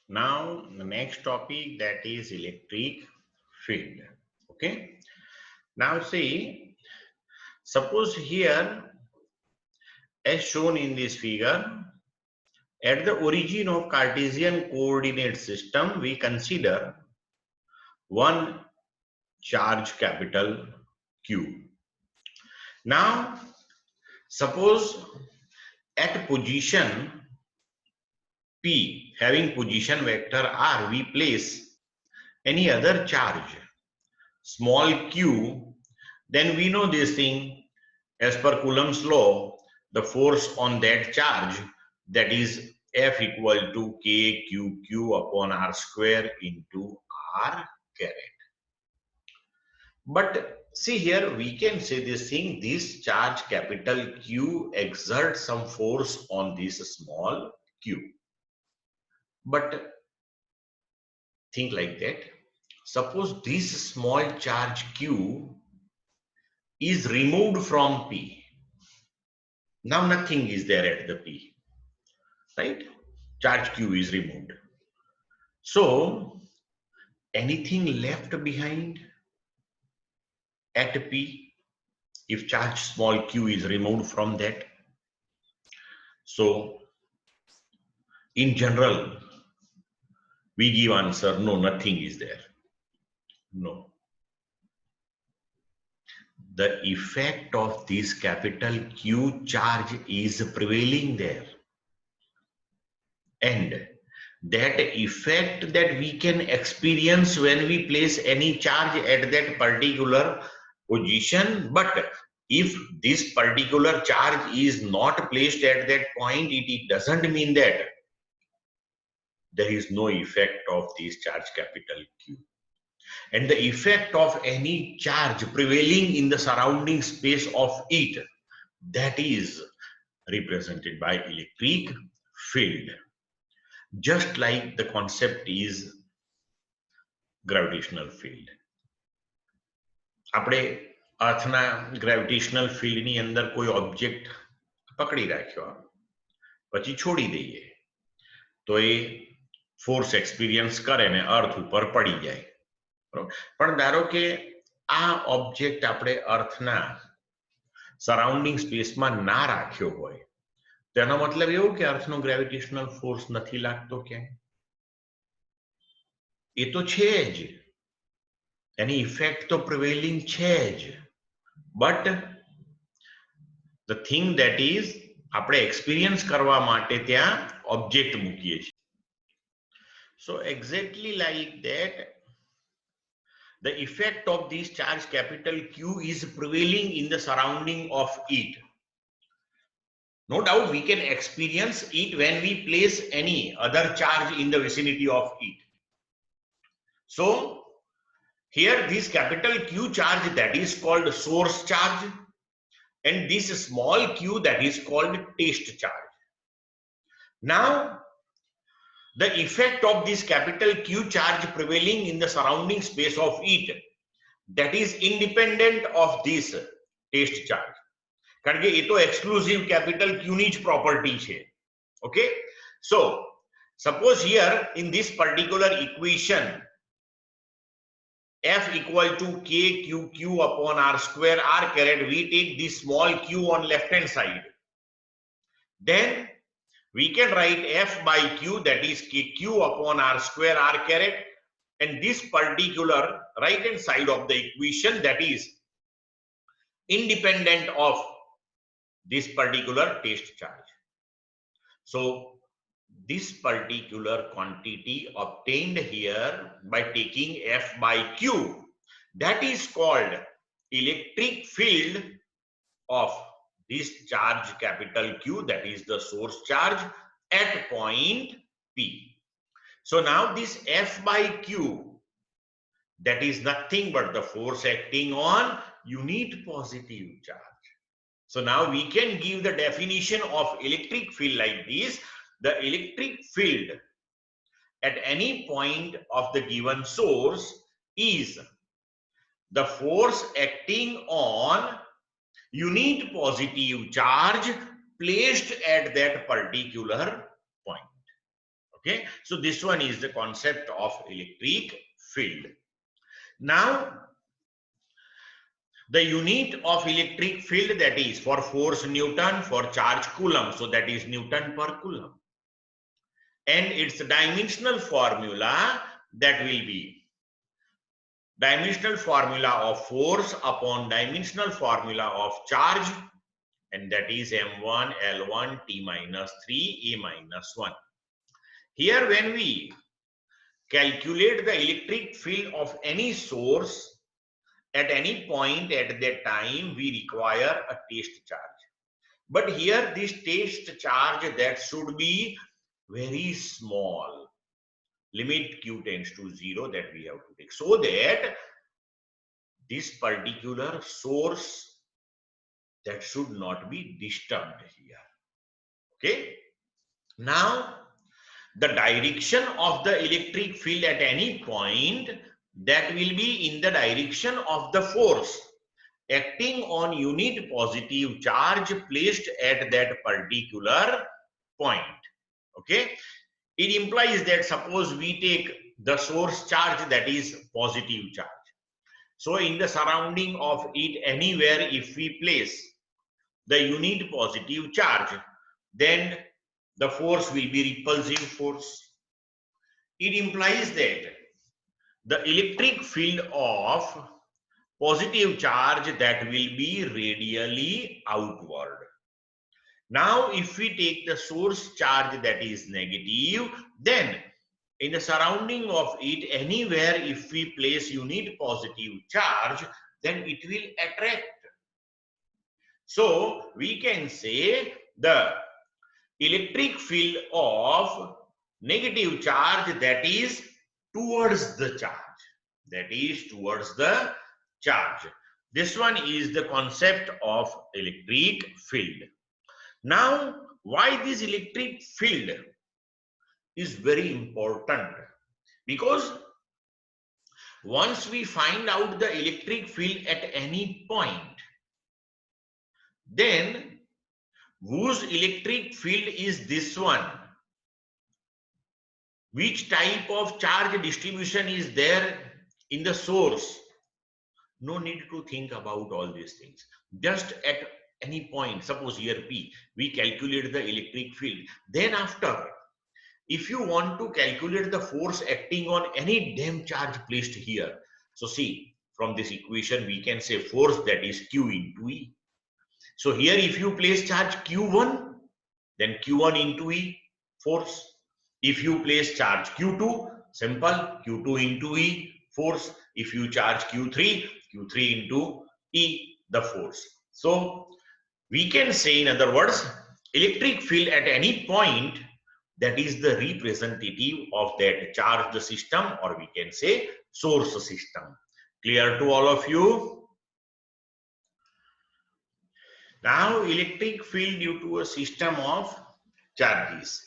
Now the next topic, that is electric field. Okay. Now see, suppose here as shown in this figure, at the origin of Cartesian coordinate system, we consider one charge capital Q. Now suppose at position P having position vector R, we place any other charge small q, then we know this thing as per Coulomb's law, the force on that charge, that is F equal to KQQ upon R square into R caret. But see here, we can say this thing, this charge capital Q exerts some force on this small q. But think like that. Suppose this small charge Q is removed from P. Now nothing is there at the P, right? Charge Q is removed. So anything left behind at P if charge small q is removed from that? So in general, we give answer, no, nothing is there. No. The effect of this capital Q charge is prevailing there. And that effect that we can experience when we place any charge at that particular position, but if this particular charge is not placed at that point, it doesn't mean that there is no effect of this charge capital Q. And the effect of any charge prevailing in the surrounding space of it, that is represented by electric field. Just like the concept is gravitational field. આપણે અર્થના gravitational ફિલ્ડની અંદર કોઈ object પકડી રાખ્યો પછી છોડી દઈએ તો એ ફોર્સ એક્સપિરિયન્સ કરે ને અર્થ ઉપર પડી જાય. પણ ધારો કે આ ઓબ્જેક્ટ આપણે અર્થના સરાઉન્ડિંગ સ્પેસમાં ના રાખ્યો હોય, તેનો મતલબ એવું કે અર્થનો ગ્રેવિટેશનલ ફોર્સ નથી લાગતો ક્યાંય? એ તો છે જ, એની ઇફેક્ટ તો પ્રિવેલિંગ છે જ, but the thing that is આપણે એક્સપિરિયન્સ કરવા માટે ત્યાં ઓબ્જેક્ટ મૂકીએ છીએ. So exactly like that the effect of this charge capital Q is prevailing in the surrounding of it. No doubt we can experience it when we place any other charge in the vicinity of it. So here this capital Q charge, that is called source charge, and this small q, that is called test charge. Now the effect of this capital Q charge prevailing in the surrounding space of it, that is independent of this test charge. કારણ કે એ તો exclusive capital Q ની જ property છે. Okay, so suppose here in this particular equation, F equal to KQQ upon R square R caret, we take this small q on left hand side. Then we can write F by Q, that is KQ upon R square R caret, and this particular right hand side of the equation, that is independent of this particular test charge. So this particular quantity obtained here by taking F by Q, that is called electric field of this charge capital Q, that is the source charge at point P. So now this F by Q, that is nothing but the force acting on unit positive charge. So now we can give the definition of electric field like this. The electric field at any point of the given source is the force acting on unit positive charge placed at that particular point. Okay, so this one is the concept of electric field. Now, the unit of electric field, that is for force Newton, for charge Coulomb, so that is Newton per Coulomb. And its dimensional formula, that will be dimensional formula of force upon dimensional formula of charge, and that is m1 L1 T minus 3 A minus 1. Here, when we calculate the electric field of any source at any point at that time, we require a test charge. But here, this test charge, that should be very small. Limit q tends to 0, that we have to take, so that this particular source, that should not be disturbed here. Okay. Now, the direction of the electric field at any point, that will be in the direction of the force acting on unit positive charge placed at that particular point. Okay. It implies that suppose we take the source charge, that is positive charge. So in the surrounding of it anywhere, if we place the unit positive charge, then the force will be repulsive force. It implies that the electric field of positive charge, that will be radially outward. Now, if we take the source charge, that is negative, then in the surrounding of it anywhere, if we place unit positive charge, then it will attract. So we can say the electric field of negative charge, that is towards the charge, that is towards the charge. This one is the concept of electric field. Now, why this electric field is very important? Because once we find out the electric field at any point, then whose electric field is this one? Which type of charge distribution is there in the source? No need to think about all these things. Just at any point, suppose here P, we calculate the electric field. Then after, if you want to calculate the force acting on any damped charge placed here, so see, from this equation we can say force, that is Q into E. So here if you place charge Q1, then Q1 into E force. If you place charge Q2, simple, Q2 into E force. If you charge Q3, Q3 into E, the force. So we can say, in other words, electric field at any point, that is the representative of that charged system, or we can say source system. Clear to all of you? Now, electric field due to a system of charges.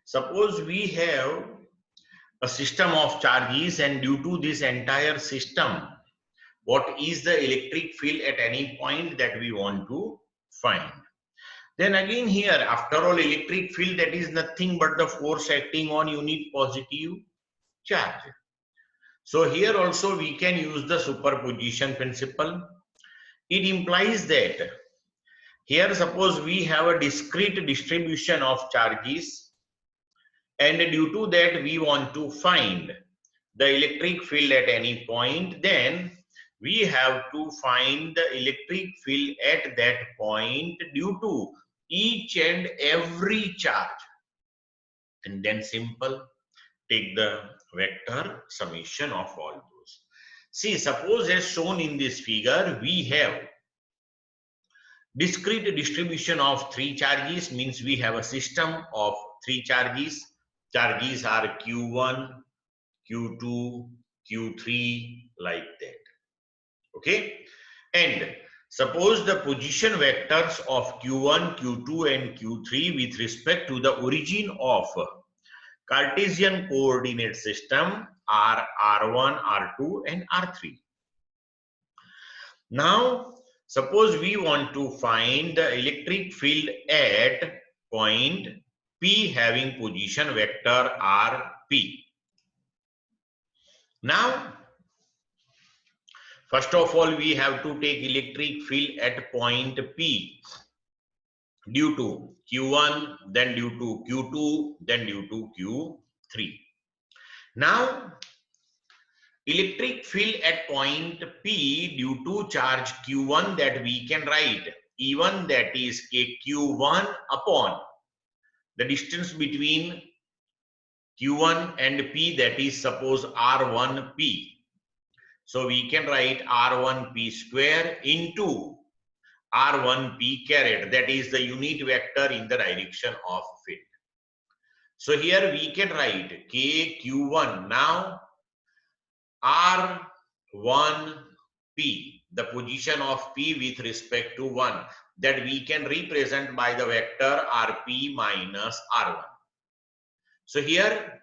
Suppose we have a system of charges, and due to this entire system, what is the electric field at any point that we want to find? Then again here, after all, electric field, that is nothing but the force acting on unit positive charge. So here also we can use the superposition principle. It implies that here suppose we have a discrete distribution of charges, and due to that we want to find the electric field at any point, then we have to find the electric field at that point due to each and every charge. And then simple, take the vector summation of all those. See, suppose as shown in this figure, we have discrete distribution of three charges, means we have a system of three charges. Charges are Q1, Q2, Q3, like that. Okay. And suppose the position vectors of Q1, Q2 and Q3 with respect to the origin of Cartesian coordinate system are R1, R2 and R3. Now, suppose we want to find the electric field at point P having position vector Rp. Now, first of all, we have to take electric field at point P due to Q1, then due to Q2, then due to Q3. Now, electric field at point P due to charge Q1 that we can write E1, that is KQ1 upon the distance between Q1 and P, that is suppose R1P. So we can write R1P square into R1P caret, that is the unit vector in the direction of field. So here we can write KQ1. Now R1P, the position of P with respect to 1, that we can represent by the vector Rp minus R1. So here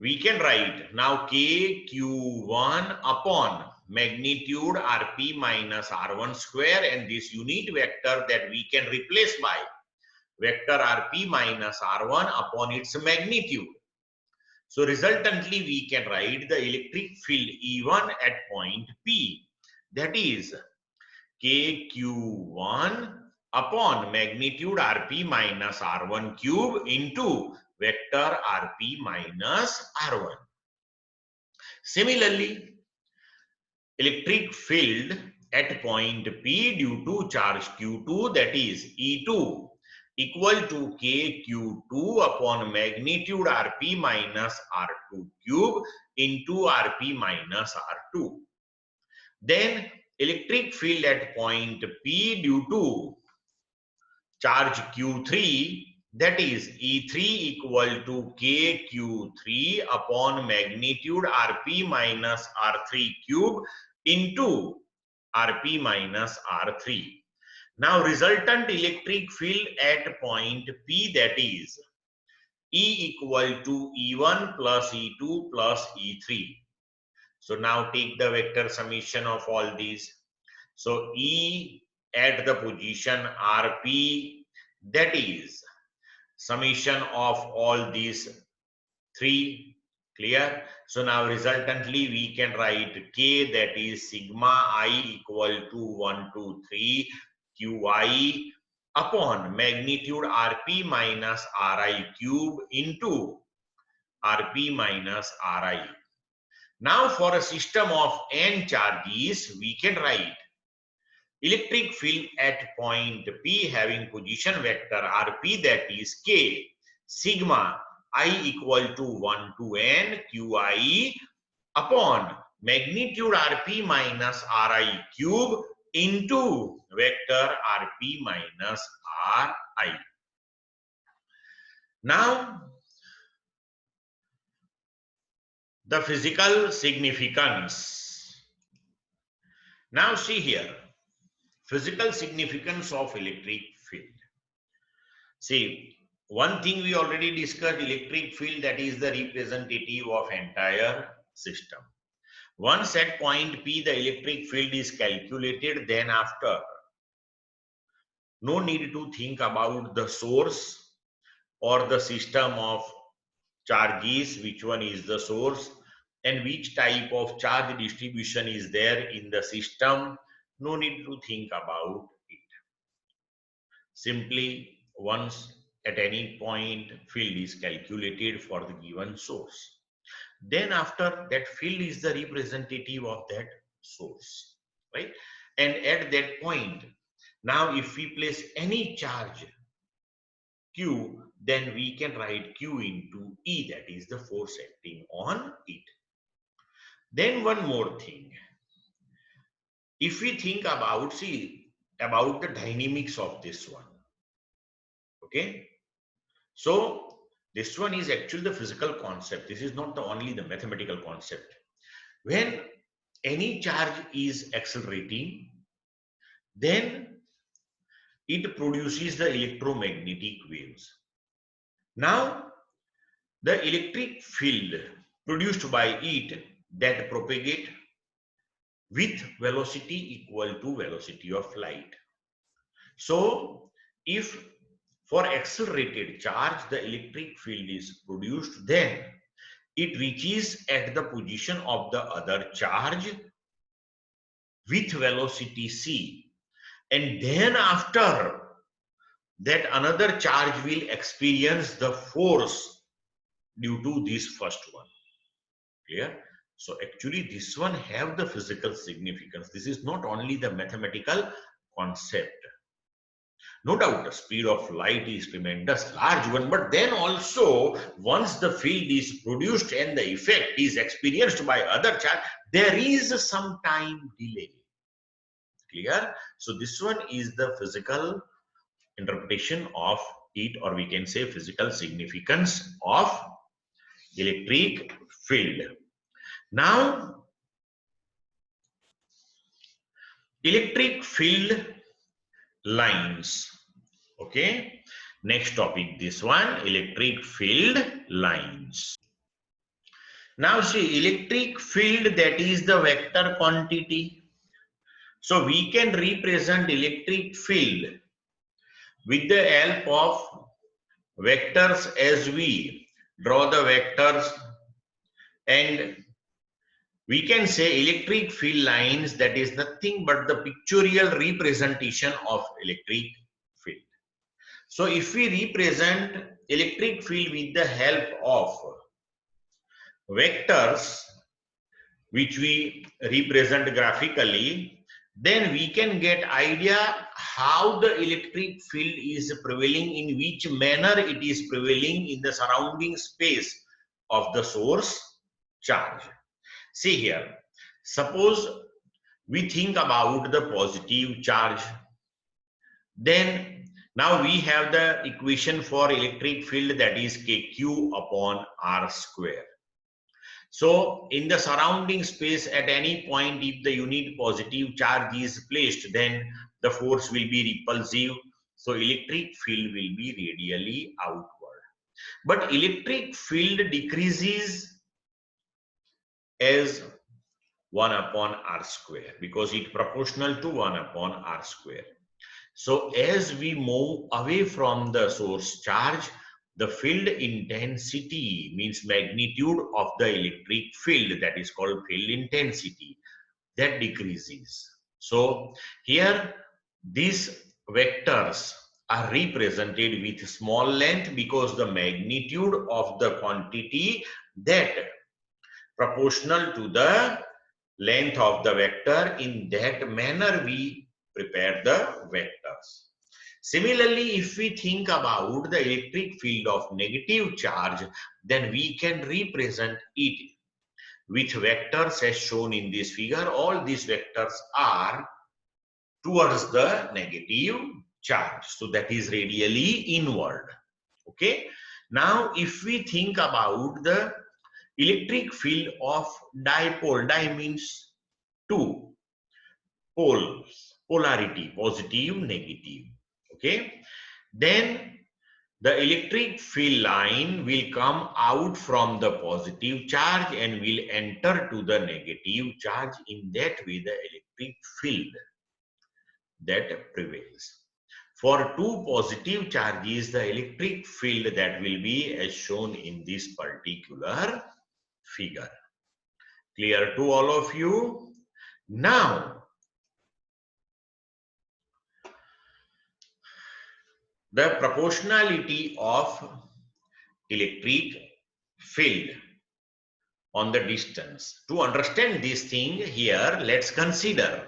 we can write now KQ1 upon magnitude Rp minus R1 square, and this unit vector that we can replace by vector Rp minus R1 upon its magnitude. So resultantly we can write the electric field E1 at point P, that is KQ1 upon magnitude Rp minus R1 cube into vector Rp minus R1. Similarly, electric field at point P due to charge Q2, that is E2, equal to KQ2 upon magnitude Rp minus R2 cube into Rp minus R2. Then electric field at point P due to charge Q3, that is E3, equal to KQ3 upon magnitude Rp minus R3 cube into Rp minus R3. Now resultant electric field at point P, that is E equal to E1 plus E2 plus E3. So now take the vector summation of all these. So E at the position Rp, that is summation of all these three. Clear? So now resultantly we can write K, that is sigma I equal to 1 to 3 Qi upon magnitude Rp minus Ri cube into Rp minus Ri. Now for a system of n charges, we can write electric field at point P having position vector Rp, that is K, sigma I equal to 1 to n Qi upon magnitude Rp minus Ri cube into vector Rp minus Ri. Now, the physical significance. Now see here, physical significance of electric field. See, one thing we already discussed, electric field, that is the representative of entire system. Once at point P the electric field is calculated, then after no need to think about the source or the system of charges, which one is the source and which type of charge distribution is there in the system. No need to think about it. Simply once at any point field is calculated for the given source. Then after that field is the representative of that source, right? And at that point, now if we place any charge Q, then we can write Q into E, that is the force acting on it. Then one more thing. If we think about, see, about the dynamics of this one, okay? So this one is actually the physical concept. This is not only the mathematical concept. When any charge is accelerating, then it produces the electromagnetic waves. Now, the electric field produced by it that propagate with velocity equal to velocity of light. So, if For accelerated charge, the electric field is produced, then it reaches at the position of the other charge with velocity c, and then after that another charge will experience the force due to this first one. Clear? So actually this one have the physical significance. This is not only the mathematical concept. No doubt the speed of light is tremendous, large one, but then also once the field is produced and the effect is experienced by other charge, there is some time delay. Clear? So this one is the physical interpretation of it, or we can say physical significance of electric field. Now, electric field lines. Okay. Next topic, this one, electric field lines. Now see, electric field, that is the vector quantity. So we can represent electric field with the help of vectors, as we draw the vectors, and we can say electric field lines, that is nothing but the pictorial representation of electric field. So if we represent electric field with the help of vectors, which we represent graphically, then we can get idea how the electric field is prevailing, in which manner it is prevailing in the surrounding space of the source charge. See here, suppose we think about the positive charge, then now we have the equation for electric field, that is kq upon r square. So in the surrounding space at any point, if the unit positive charge is placed, then the force will be repulsive. So electric field will be radially outward. But electric field decreases as 1 upon r square, because it proportional to 1 upon r square. So as we move away from the source charge, the field intensity, means magnitude of the electric field, that is called field intensity, that decreases. So here these vectors are represented with small length, because the magnitude of the quantity that proportional to the length of the vector. In that manner we prepare the vectors. Similarly, if we think about the electric field of negative charge, then we can represent it with vectors as shown in this figure. All these vectors are towards the negative charge, so that is radially inward. Okay. Now if we think about the electric field of dipole, di means two poles, polarity, positive, negative. Okay, then the electric field line will come out from the positive charge and will enter to the negative charge. In that way, the electric field that prevails. For two positive charges, the electric field that will be as shown in this particular figure. Clear to all of you? Now, the proportionality of electric field on the distance. To understand this thing here, let's consider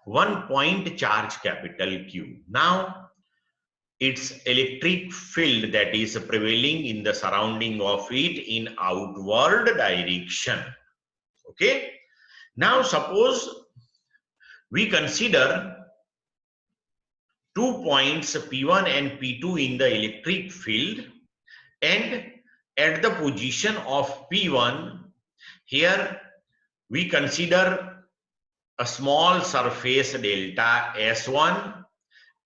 one point charge capital Q. Now, its electric field that is prevailing in the surrounding of it in outward direction. Okay. Now, suppose we consider 2 points P1 and P2 in the electric field, and at the position of P1, here we consider a small surface delta S1,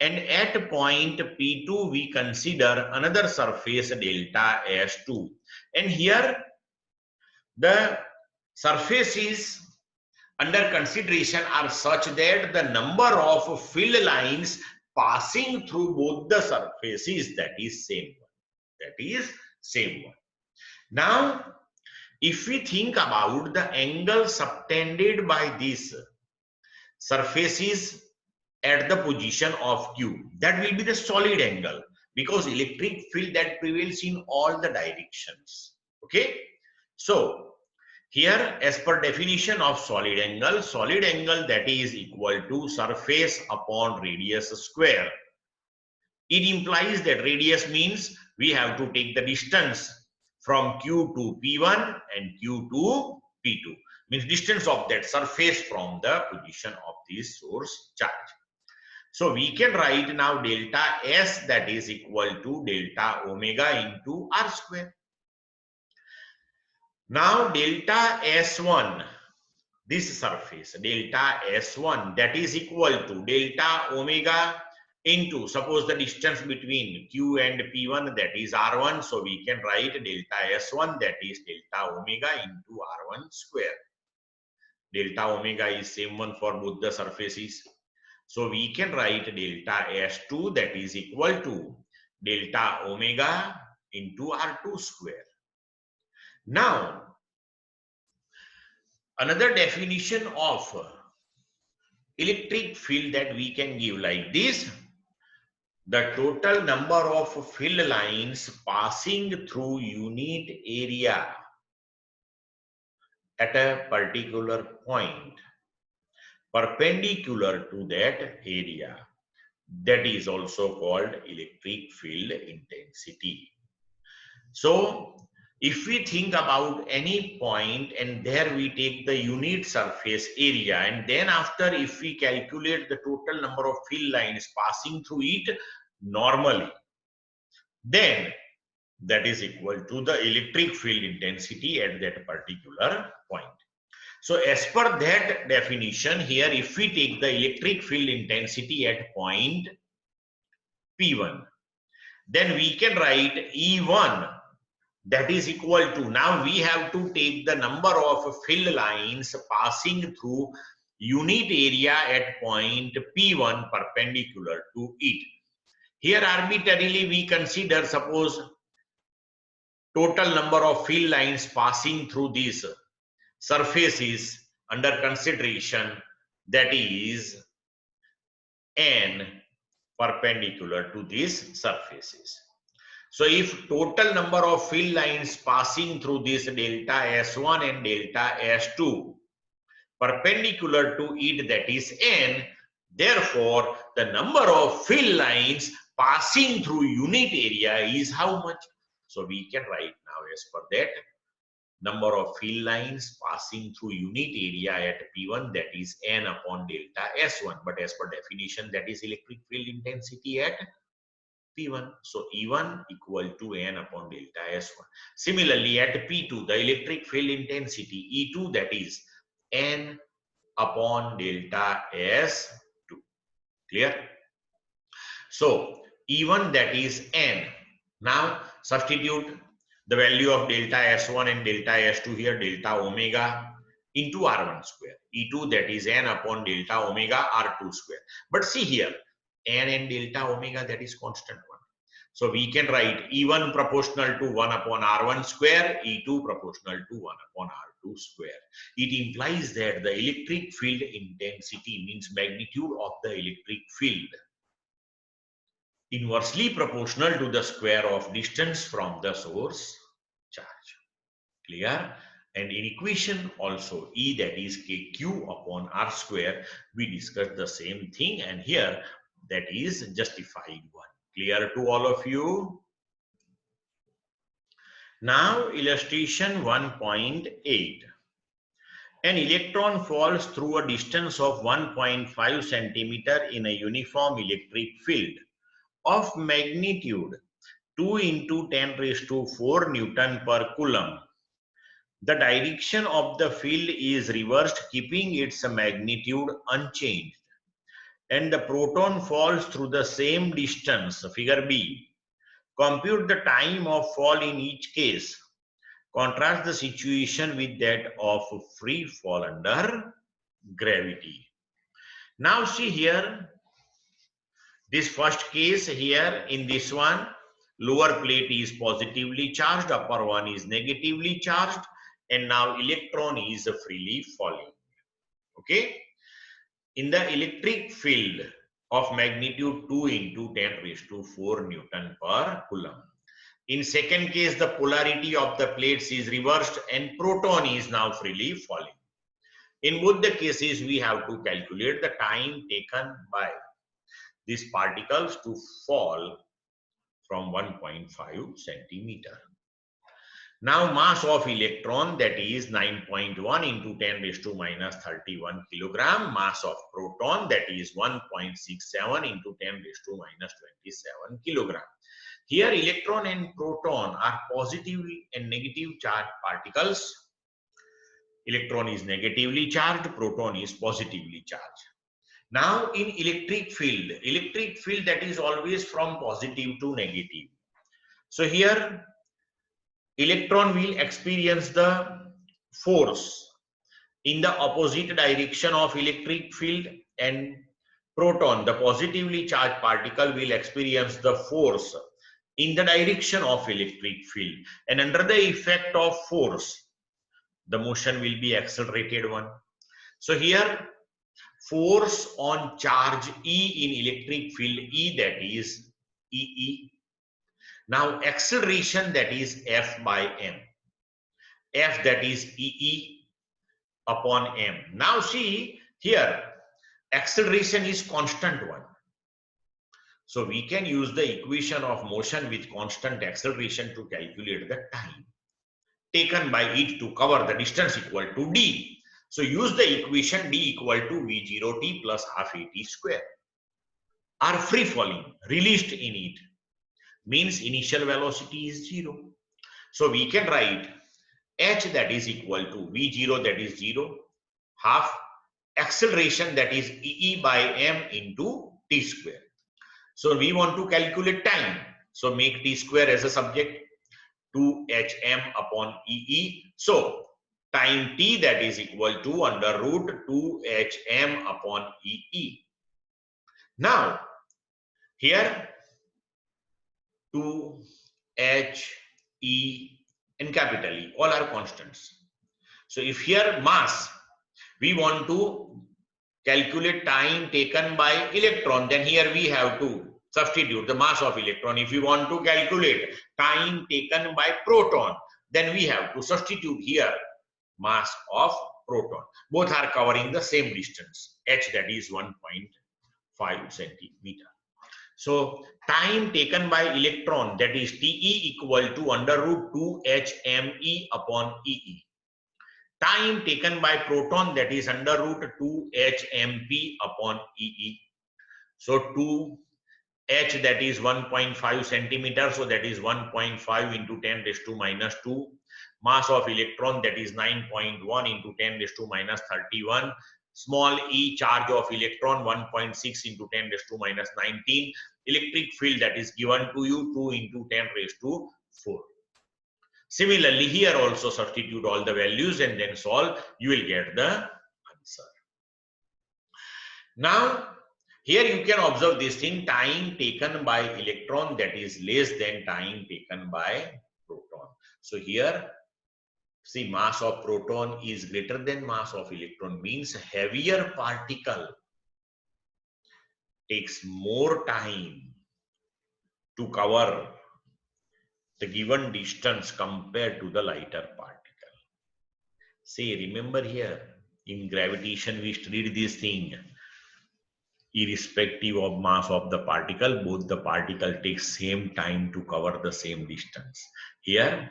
and at point P2 we consider another surface delta S2. And here the surfaces under consideration are such that the number of field lines passing through both the surfaces, that is same one. That is same one. Now, if we think about the angle subtended by these surfaces at the position of Q, that will be the solid angle, because electric field that prevails in all the directions. Okay, so here, as per definition of solid angle that is equal to surface upon radius square. It implies that radius means we have to take the distance from Q to P1 and Q to P2, means distance of that surface from the position of this source charge. So we can write now delta S, that is equal to delta omega into R square. Now delta S1, this surface, delta S1, that is equal to delta omega into, suppose the distance between Q and P1, that is R1. So we can write delta S1, that is delta omega into R1 square. Delta omega is same one for both the surfaces. So we can write delta S2, that is equal to delta omega into R2 square. Now, another definition of electric field that we can give like this: the total number of field lines passing through unit area at a particular point perpendicular to that area, that is also called electric field intensity. So if we think about any point and there we take the unit surface area, and then after if we calculate the total number of field lines passing through it normally, then that is equal to the electric field intensity at that particular point. So as per that definition here, if we take the electric field intensity at point P1, then we can write E1, that is equal to, now we have to take the number of field lines passing through unit area at point P1 perpendicular to it. Here arbitrarily we consider, suppose total number of field lines passing through these surfaces under consideration, that is n perpendicular to these surfaces. So if total number of field lines passing through this delta S1 and delta S2 perpendicular to it, that is n, therefore the number of field lines passing through unit area is how much? So we can write now as per that, number of field lines passing through unit area at P1, that is n upon delta S1, but as per definition that is electric field intensity at P1. So E1 equal to n upon delta S1. Similarly at P2, the electric field intensity E2, that is n upon delta S2. Clear? So E1, that is n. Now substitute the value of delta S1 and delta S2 here, delta omega into R1 square. E2, that is n upon delta omega R2 square. But see here, n and delta omega, that is constant one. So we can write E1 proportional to 1 upon R1 square, E2 proportional to 1 upon R2 square. It implies that the electric field intensity, means magnitude of the electric field, inversely proportional to the square of distance from the source charge. Clear? And in equation also E, that is KQ upon R square, we discussed the same thing, and here that is justified one. Clear to all of you? Now illustration 1.8. An electron falls through a distance of 1.5 centimeter in a uniform electric field of magnitude 2 into 10 raised to 4 Newton per Coulomb. The direction of the field is reversed, keeping its magnitude unchanged, and the proton falls through the same distance, figure B. Compute the time of fall in each case. Contrast the situation with that of free fall under gravity. Now see here, This first case here, in this one, lower plate is positively charged, upper one is negatively charged, and now electron is freely falling. Okay. In the electric field of magnitude 2 into 10 raised to 4 Newton per Coulomb. In second case, the polarity of the plates is reversed and proton is now freely falling. In both the cases, we have to calculate the time taken by these particles to fall from 1.5 centimeter. Now mass of electron, that is 9.1 into 10 raised to minus 31 kilogram. Mass of proton, that is 1.67 into 10 raised to minus 27 kilogram. Here electron and proton are positive and negative charged particles. Electron is negatively charged, proton is positively charged. Now in electric field that is always from positive to negative. So here electron will experience the force in the opposite direction of electric field, and proton, the positively charged particle, will experience the force in the direction of electric field, and under the effect of force the motion will be accelerated one. So here force on charge E in electric field E, that is EE. Now acceleration, that is F by M. F, that is EE upon M. Now see here, acceleration is constant one. So we can use the equation of motion with constant acceleration to calculate the time taken by it to cover the distance equal to d. So use the equation d equal to v0t plus half at square. Are free falling, released in it, means initial velocity is 0. So we can write h, that is equal to v0, that is 0, half acceleration, that is ee by m into t square. So we want to calculate time. So make t square as a subject, 2hm upon ee. So time t, that is equal to under root 2hm upon ee. Now here 2, h, e and capital E, all are constants. So if here mass, we want to calculate time taken by electron, then here we have to substitute the mass of electron. If we want to calculate time taken by proton, then we have to substitute here mass of proton. Both are covering the same distance, h, that is 1.5 centimeter. So time taken by electron, that is Te equal to under root 2hme upon ee. Time taken by proton, that is under root 2hmp upon ee. So 2h, that is 1.5 centimeter, so that is 1.5 into 10 raised to minus 2. Mass of electron, that is 9.1 into 10 raised to minus 31. Small e, charge of electron, 1.6 into 10 raised to minus 19. Electric field, that is given to you, 2 into 10 raised to 4. Similarly, here also substitute all the values and then solve, you will get the answer. Now, here you can observe this thing, time taken by electron, that is less than time taken by proton. So here, see, mass of proton is greater than mass of electron, means heavier particle takes more time to cover the given distance compared to the lighter particle. See, remember here, in gravitation we studied this thing. Irrespective of mass of the particle, both the particle takes same time to cover the same distance. Here,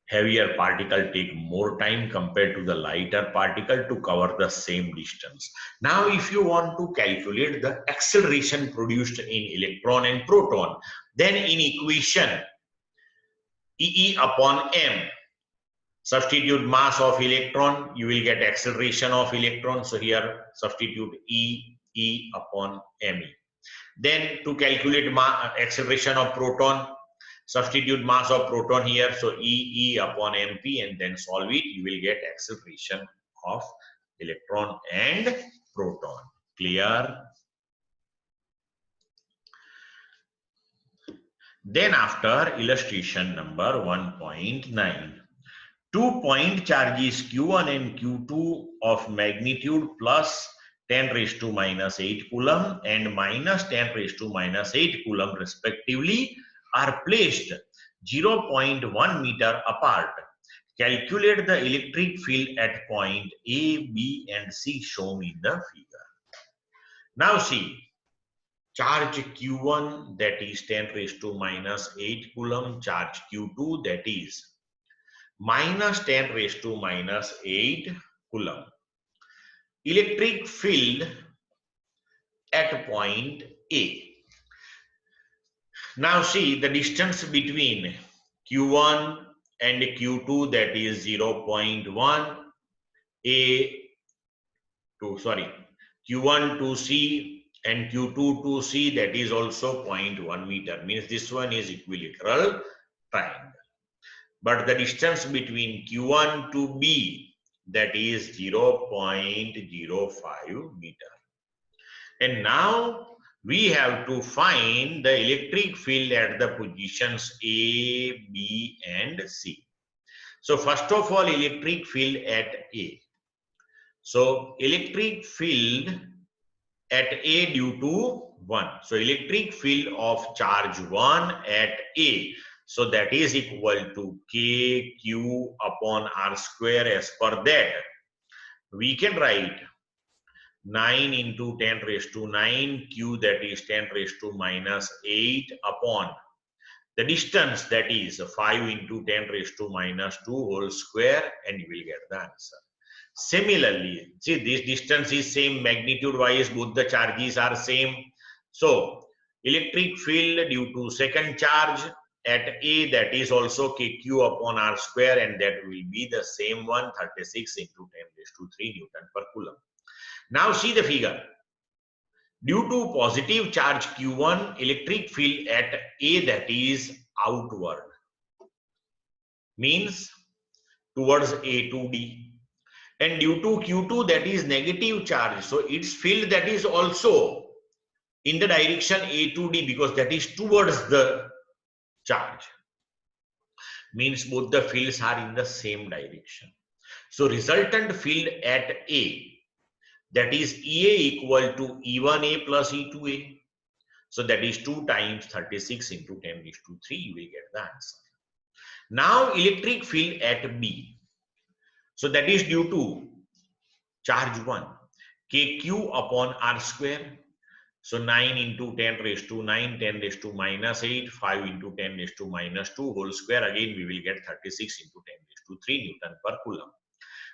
heavier particle take more time compared to the lighter particle to cover the same distance. Now, if you want to calculate the acceleration produced in electron and proton, then in equation E upon m, substitute mass of electron, you will get acceleration of electron. So here substitute E upon me. Then to calculate acceleration of proton, substitute mass of proton here. So E upon mp, and then solve it. You will get acceleration of electron and proton. Clear? Then after illustration number 1.9. 2-point charges Q1 and Q2 of magnitude plus 10 raised to minus 8 coulomb and minus 10 raised to minus 8 coulomb respectively are placed 0.1 meter apart. Calculate the electric field at point A, B and C shown in the figure. Now see, charge Q1 that is 10 raised to minus 8 coulomb, charge Q2 that is minus 10 raised to minus 8 coulomb. Electric field at point A. Now see the distance between Q1 and Q2 that is 0.1 Q1 to C and Q2 to C that is also 0.1 meter, means this one is equilateral triangle. But the distance between Q1 to B that is 0.05 meter. And now we have to find the electric field at the positions A, B and C. So first of all, electric field at A. So electric field at A due to 1. So electric field of charge 1 at A. So that is equal to KQ upon R square. As per that, we can write 9 into 10 raised to 9 Q that is 10 raised to minus 8 upon the distance that is 5 into 10 raised to minus 2 whole square, and you will get the answer. Similarly, see this distance is same, magnitude wise both the charges are same. So electric field due to second charge at A that is also KQ upon R square, and that will be the same one, 36 into 10 raised to 3 Newton per coulomb. Now see the figure. Due to positive charge Q1, electric field at A that is outward, means towards A to D. And due to Q2 that is negative charge, so its field that is also in the direction A to D because that is towards the charge, means both the fields are in the same direction. So resultant field at A that is EA equal to E1A plus E2A. So that is 2 times 36 into 10 raised to 3, you will get the answer. Now electric field at B. So that is due to charge 1, KQ upon R square. So 9 into 10 raised to 9, 10 raised to minus 8, 5 into 10 raised to minus 2 whole square. Again, we will get 36 into 10 raised to 3 Newton per coulomb.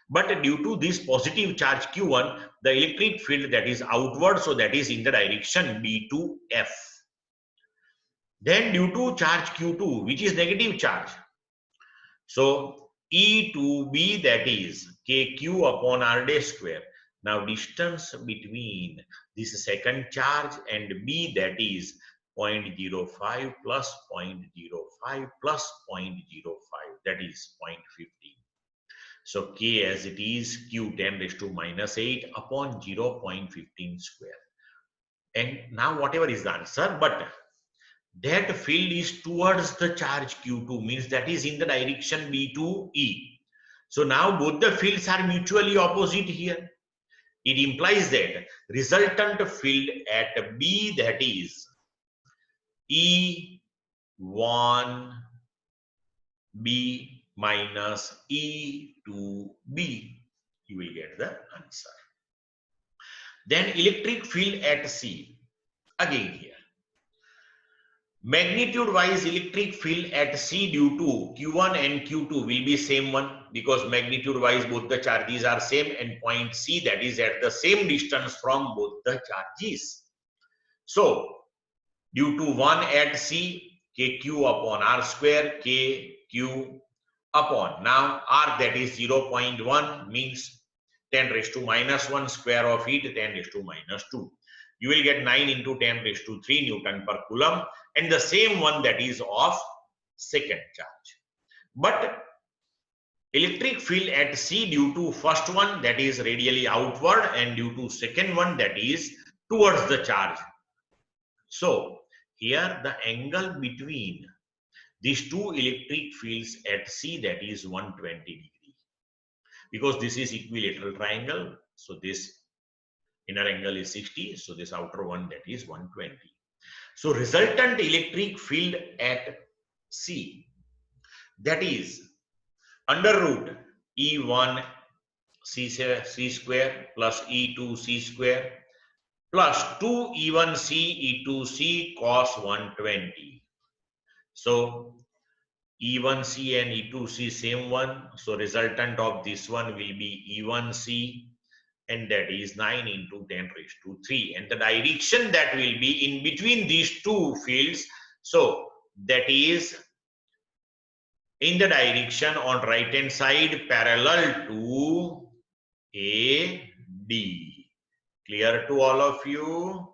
But due to this positive charge Q1, the electric field that is outward, so that is in the direction B to F. Then due to charge Q2, which is negative charge, so E to B that is KQ upon R dash square. Now distance between this second charge and B that is 0.05 plus 0.05 plus 0.05, that is 0.15. So K as it is Q 10 raised to minus 8 upon 0.15 square. And now whatever is the answer, but that field is towards the charge Q2, means that is in the direction B to E. So now both the fields are mutually opposite here. It implies that resultant field at B that is E1B minus E to B, you will get the answer. Then electric field at C, again here. Magnitude wise electric field at C due to Q1 and Q2 will be same one because magnitude wise both the charges are same, and point C that is at the same distance from both the charges. So due to 1 at C, KQ upon R square, KQ upon, now R that is 0.1 means 10 raised to minus 1 square of it, 10 raised to minus 2. You will get 9 into 10 raised to 3 Newton per coulomb, and the same one that is of second charge. But electric field at C due to first one that is radially outward and due to second one that is towards the charge. So here the angle between these two electric fields at C, that is 120 degree. Because this is equilateral triangle, so this inner angle is 60, so this outer one, that is 120. So resultant electric field at C, that is under root E1 C square plus E2 C square plus 2 E1C E2C cos 120. So E1C and E2C same one. So resultant of this one will be E1C, and that is 9 into 10 raised to 3. And the direction that will be in between these two fields, so that is in the direction on right hand side parallel to AD. Clear to all of you?